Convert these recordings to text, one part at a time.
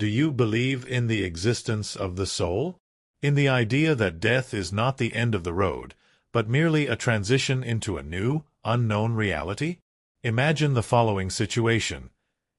Do you believe in the existence of the soul? In the idea that death is not the end of the road, but merely a transition into a new, unknown reality? Imagine the following situation.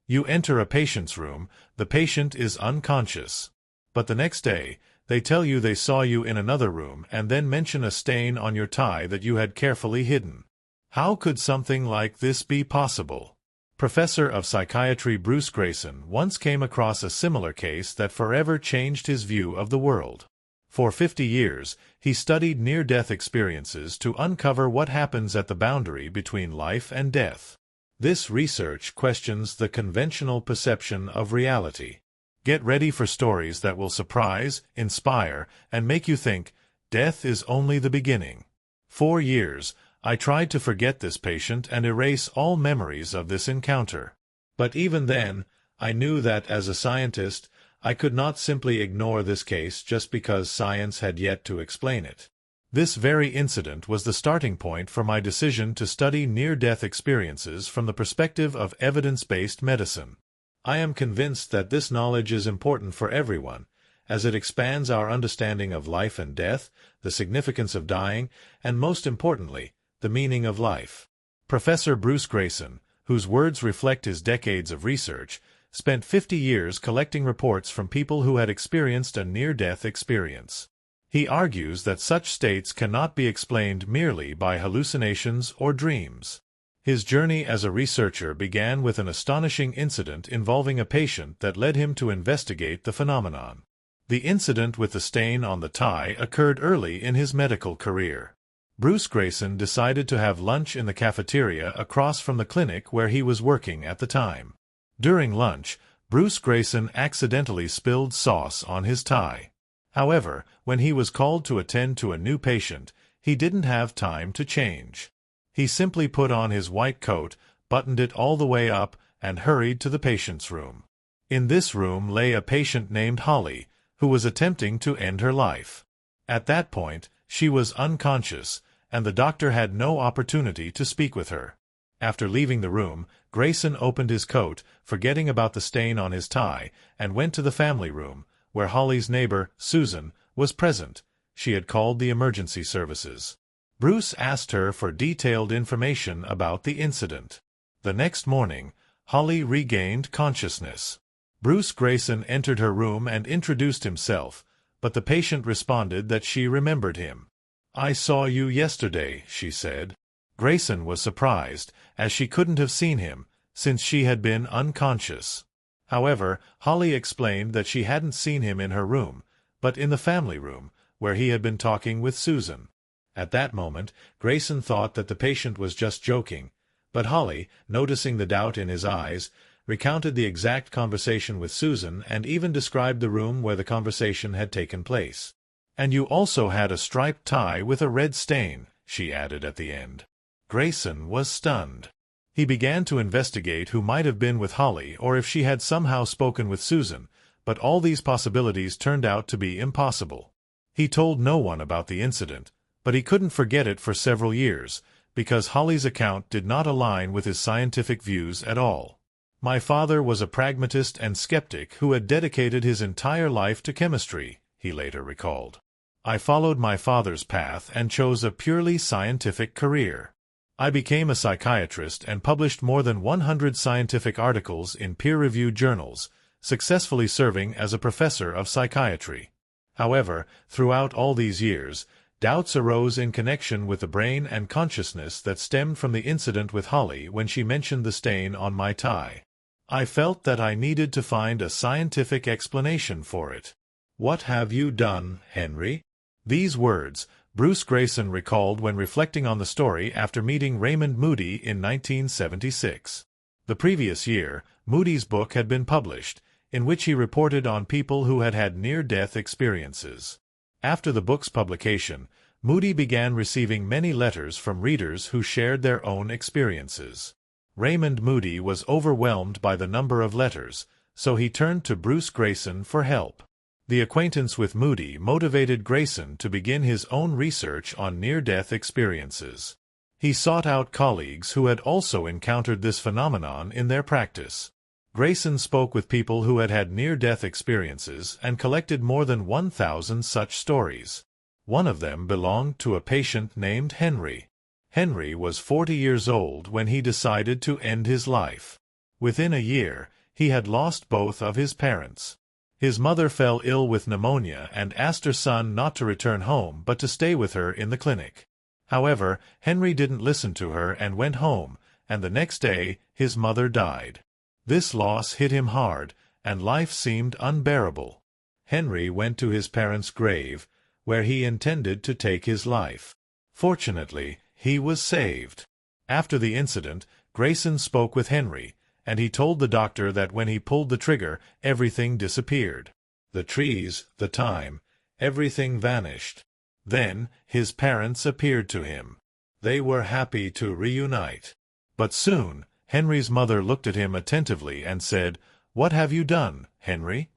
You enter a patient's room, the patient is unconscious. But the next day, they tell you they saw you in another room and then mention a stain on your tie that you had carefully hidden. How could something like this be possible? Professor of psychiatry Bruce Greyson once came across a similar case that forever changed his view of the world. For 50 years, he studied near-death experiences to uncover what happens at the boundary between life and death. This research questions the conventional perception of reality. Get ready for stories that will surprise, inspire, and make you think, death is only the beginning. 4 years, I tried to forget this patient and erase all memories of this encounter. But even then, I knew that as a scientist, I could not simply ignore this case just because science had yet to explain it. This very incident was the starting point for my decision to study near-death experiences from the perspective of evidence-based medicine. I am convinced that this knowledge is important for everyone, as it expands our understanding of life and death, the significance of dying, and most importantly, the meaning of life. Professor Bruce Greyson, whose words reflect his decades of research, spent 50 years collecting reports from people who had experienced a near-death experience. He argues that such states cannot be explained merely by hallucinations or dreams. His journey as a researcher began with an astonishing incident involving a patient that led him to investigate the phenomenon. The incident with the stain on the tie occurred early in his medical career. Bruce Greyson decided to have lunch in the cafeteria across from the clinic where he was working at the time. During lunch, Bruce Greyson accidentally spilled sauce on his tie. However, when he was called to attend to a new patient, he didn't have time to change. He simply put on his white coat, buttoned it all the way up, and hurried to the patient's room. In this room lay a patient named Holly, who was attempting to end her life. At that point, she was unconscious, and the doctor had no opportunity to speak with her. After leaving the room, Greyson opened his coat, forgetting about the stain on his tie, and went to the family room, where Holly's neighbor, Susan, was present. She had called the emergency services. Bruce asked her for detailed information about the incident. The next morning, Holly regained consciousness. Bruce Greyson entered her room and introduced himself, but the patient responded that she remembered him. "I saw you yesterday," she said. Greyson was surprised, as she couldn't have seen him, since she had been unconscious. However, Holly explained that she hadn't seen him in her room, but in the family room, where he had been talking with Susan. At that moment, Greyson thought that the patient was just joking, but Holly, noticing the doubt in his eyes, recounted the exact conversation with Susan and even described the room where the conversation had taken place. "And you also had a striped tie with a red stain," she added at the end. Greyson was stunned. He began to investigate who might have been with Holly or if she had somehow spoken with Susan, but all these possibilities turned out to be impossible. He told no one about the incident, but he couldn't forget it for several years, because Holly's account did not align with his scientific views at all. "My father was a pragmatist and skeptic who had dedicated his entire life to chemistry," he later recalled. "I followed my father's path and chose a purely scientific career. I became a psychiatrist and published more than 100 scientific articles in peer-reviewed journals, successfully serving as a professor of psychiatry. However, throughout all these years, doubts arose in connection with the brain and consciousness that stemmed from the incident with Holly when she mentioned the stain on my tie. I felt that I needed to find a scientific explanation for it." "What have you done, Henry?" These words, Bruce Greyson recalled when reflecting on the story after meeting Raymond Moody in 1976. The previous year, Moody's book had been published, in which he reported on people who had had near-death experiences. After the book's publication, Moody began receiving many letters from readers who shared their own experiences. Raymond Moody was overwhelmed by the number of letters, so he turned to Bruce Greyson for help. The acquaintance with Moody motivated Greyson to begin his own research on near-death experiences. He sought out colleagues who had also encountered this phenomenon in their practice. Greyson spoke with people who had had near-death experiences and collected more than 1,000 such stories. One of them belonged to a patient named Henry. Henry was 40 years old when he decided to end his life. Within a year, he had lost both of his parents. His mother fell ill with pneumonia and asked her son not to return home but to stay with her in the clinic. However, Henry didn't listen to her and went home, and the next day, his mother died. This loss hit him hard, and life seemed unbearable. Henry went to his parents' grave, where he intended to take his life. Fortunately, he was saved. After the incident, Greyson spoke with Henry, and he told the doctor that when he pulled the trigger, everything disappeared. The trees, the time, everything vanished. Then, his parents appeared to him. They were happy to reunite. But soon, Henry's mother looked at him attentively and said, "What have you done, Henry?"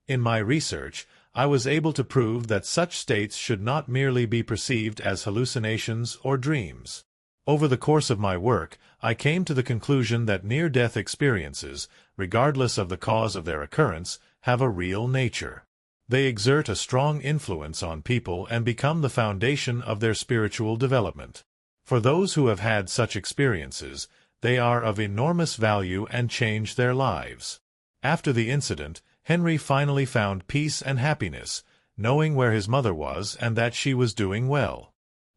In my research, I was able to prove that such states should not merely be perceived as hallucinations or dreams. Over the course of my work, I came to the conclusion that near-death experiences, regardless of the cause of their occurrence, have a real nature. They exert a strong influence on people and become the foundation of their spiritual development. For those who have had such experiences, they are of enormous value and change their lives. After the incident, Henry finally found peace and happiness, knowing where his mother was and that she was doing well.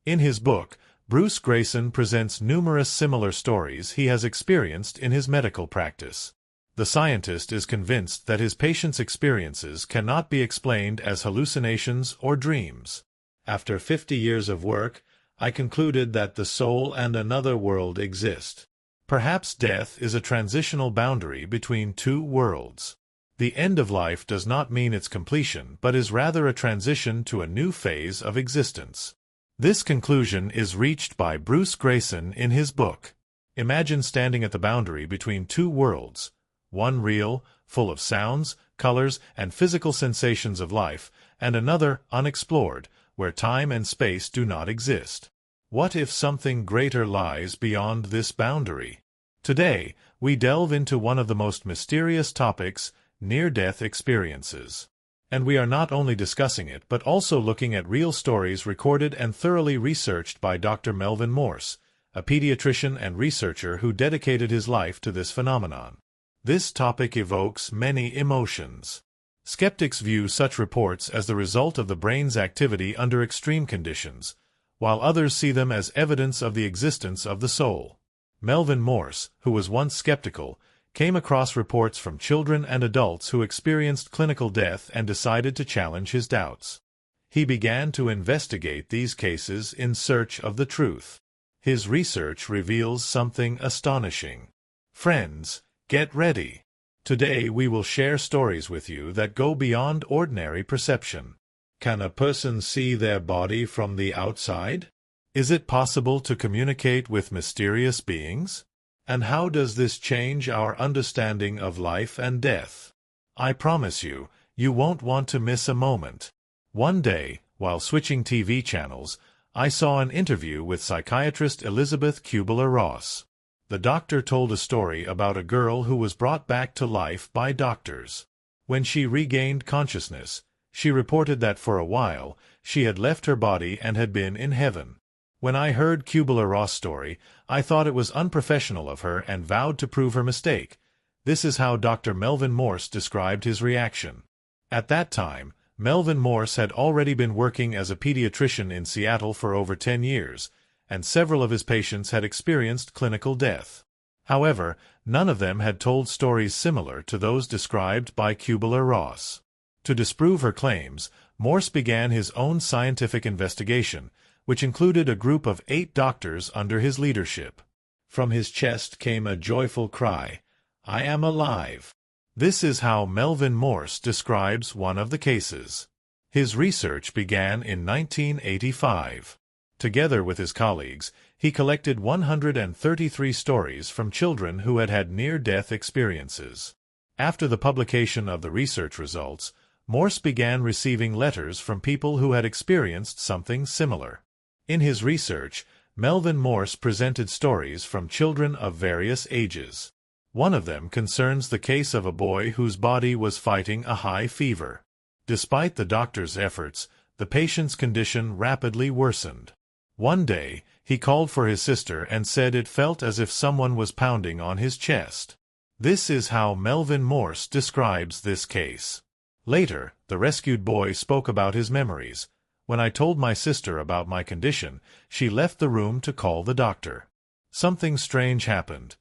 In his book, Bruce Greyson presents numerous similar stories he has experienced in his medical practice. The scientist is convinced that his patients' experiences cannot be explained as hallucinations or dreams. After 50 years of work, I concluded that the soul and another world exist. Perhaps death is a transitional boundary between two worlds. The end of life does not mean its completion, but is rather a transition to a new phase of existence. This conclusion is reached by Bruce Greyson in his book. Imagine standing at the boundary between two worlds, one real, full of sounds, colors, and physical sensations of life, and another unexplored, where time and space do not exist. What if something greater lies beyond this boundary? Today, we delve into one of the most mysterious topics, near-death experiences. And we are not only discussing it but also looking at real stories recorded and thoroughly researched by Dr. Melvin Morse, a pediatrician and researcher who dedicated his life to this phenomenon. This topic evokes many emotions. Skeptics view such reports as the result of the brain's activity under extreme conditions, while others see them as evidence of the existence of the soul. Melvin Morse, who was once skeptical, came across reports from children and adults who experienced clinical death and decided to challenge his doubts. He began to investigate these cases in search of the truth. His research reveals something astonishing. Friends, get ready. Today we will share stories with you that go beyond ordinary perception. Can a person see their body from the outside? Is it possible to communicate with mysterious beings? And how does this change our understanding of life and death? I promise you, you won't want to miss a moment. One day, while switching TV channels, I saw an interview with psychiatrist Elizabeth Kubler-Ross. The doctor told a story about a girl who was brought back to life by doctors. When she regained consciousness, she reported that for a while, she had left her body and had been in heaven. When I heard Kubler-Ross' story, I thought it was unprofessional of her and vowed to prove her mistake. This is how Dr. Melvin Morse described his reaction. At that time, Melvin Morse had already been working as a pediatrician in Seattle for over 10 years, and several of his patients had experienced clinical death. However, none of them had told stories similar to those described by Kubler-Ross. To disprove her claims, Morse began his own scientific investigation, which included a group of 8 doctors under his leadership. From his chest came a joyful cry, "I am alive." This is how Melvin Morse describes one of the cases. His research began in 1985. Together with his colleagues, he collected 133 stories from children who had had near-death experiences. After the publication of the research results, Morse began receiving letters from people who had experienced something similar. In his research, Melvin Morse presented stories from children of various ages. One of them concerns the case of a boy whose body was fighting a high fever. Despite the doctor's efforts, the patient's condition rapidly worsened. One day, he called for his sister and said it felt as if someone was pounding on his chest. This is how Melvin Morse describes this case. Later, the rescued boy spoke about his memories. When I told my sister about my condition, she left the room to call the doctor. Something strange happened.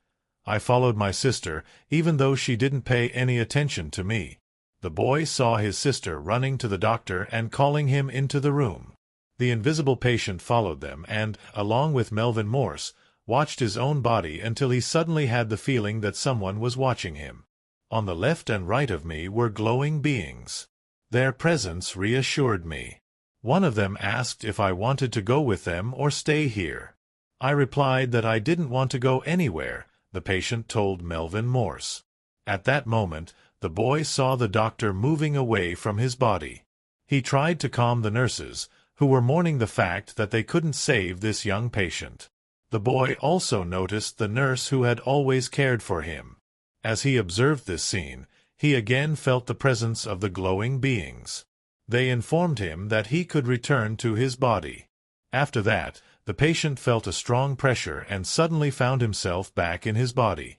I followed my sister, even though she didn't pay any attention to me. The boy saw his sister running to the doctor and calling him into the room. The invisible patient followed them and, along with Melvin Morse, watched his own body until he suddenly had the feeling that someone was watching him. On the left and right of me were glowing beings. Their presence reassured me. One of them asked if I wanted to go with them or stay here. I replied that I didn't want to go anywhere, the patient told Melvin Morse. At that moment, the boy saw the doctor moving away from his body. He tried to calm the nurses, who were mourning the fact that they couldn't save this young patient. The boy also noticed the nurse who had always cared for him. As he observed this scene, he again felt the presence of the glowing beings. They informed him that he could return to his body. After that, the patient felt a strong pressure and suddenly found himself back in his body.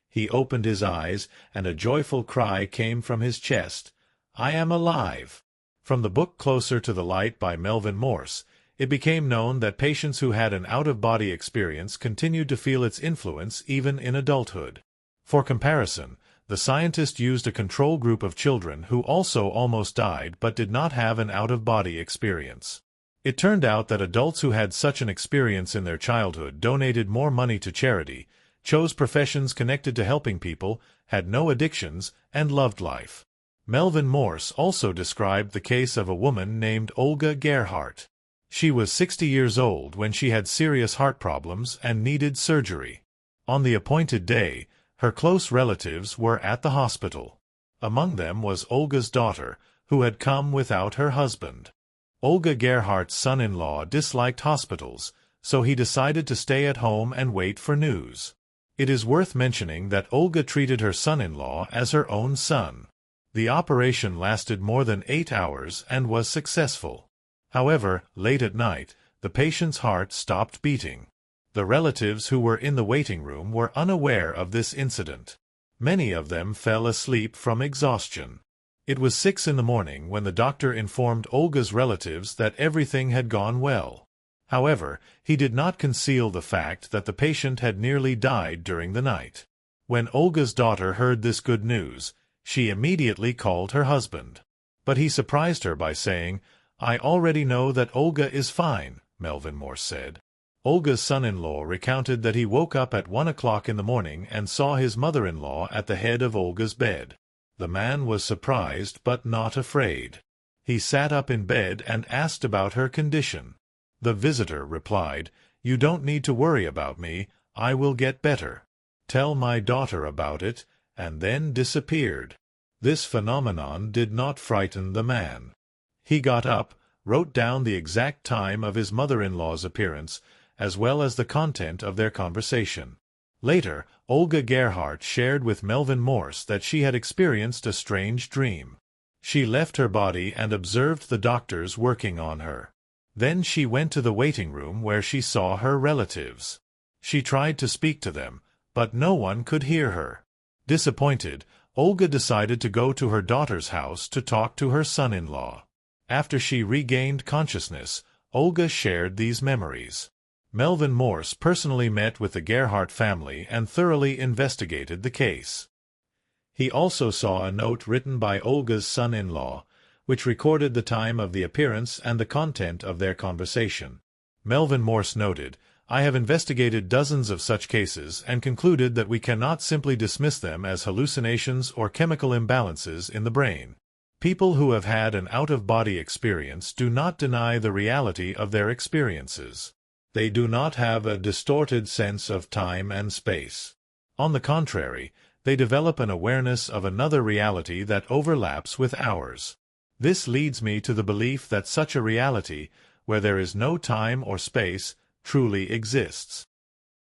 He opened his eyes, and a joyful cry came from his chest. "I am alive!" From the book Closer to the Light by Melvin Morse, it became known that patients who had an out-of-body experience continued to feel its influence even in adulthood. For comparison, the scientist used a control group of children who also almost died but did not have an out-of-body experience. It turned out that adults who had such an experience in their childhood donated more money to charity, chose professions connected to helping people, had no addictions, and loved life. Melvin Morse also described the case of a woman named Olga Gerhardt. She was 60 years old when she had serious heart problems and needed surgery. On the appointed day, her close relatives were at the hospital. Among them was Olga's daughter, who had come without her husband. Olga Gerhardt's son-in-law disliked hospitals, so he decided to stay at home and wait for news. It is worth mentioning that Olga treated her son-in-law as her own son. The operation lasted more than 8 hours and was successful. However, late at night, the patient's heart stopped beating. The relatives who were in the waiting room were unaware of this incident. Many of them fell asleep from exhaustion. It was 6 in the morning when the doctor informed Olga's relatives that everything had gone well. However, he did not conceal the fact that the patient had nearly died during the night. When Olga's daughter heard this good news, she immediately called her husband. But he surprised her by saying, "I already know that Olga is fine," Melvin Morse said. Olga's son-in-law recounted that he woke up at 1 o'clock in the morning and saw his mother-in-law at the head of Olga's bed. The man was surprised but not afraid. He sat up in bed and asked about her condition. The visitor replied, "You don't need to worry about me, I will get better. Tell my daughter about it," and then disappeared. This phenomenon did not frighten the man. He got up, wrote down the exact time of his mother-in-law's appearance, as well as the content of their conversation. Later, Olga Gerhardt shared with Melvin Morse that she had experienced a strange dream. She left her body and observed the doctors working on her. Then she went to the waiting room where she saw her relatives. She tried to speak to them, but no one could hear her. Disappointed, Olga decided to go to her daughter's house to talk to her son-in-law. After she regained consciousness, Olga shared these memories. Melvin Morse personally met with the Gerhardt family and thoroughly investigated the case. He also saw a note written by Olga's son-in-law, which recorded the time of the appearance and the content of their conversation. Melvin Morse noted, "I have investigated dozens of such cases and concluded that we cannot simply dismiss them as hallucinations or chemical imbalances in the brain. People who have had an out-of-body experience do not deny the reality of their experiences. They do not have a distorted sense of time and space. On the contrary, they develop an awareness of another reality that overlaps with ours. This leads me to the belief that such a reality, where there is no time or space, truly exists."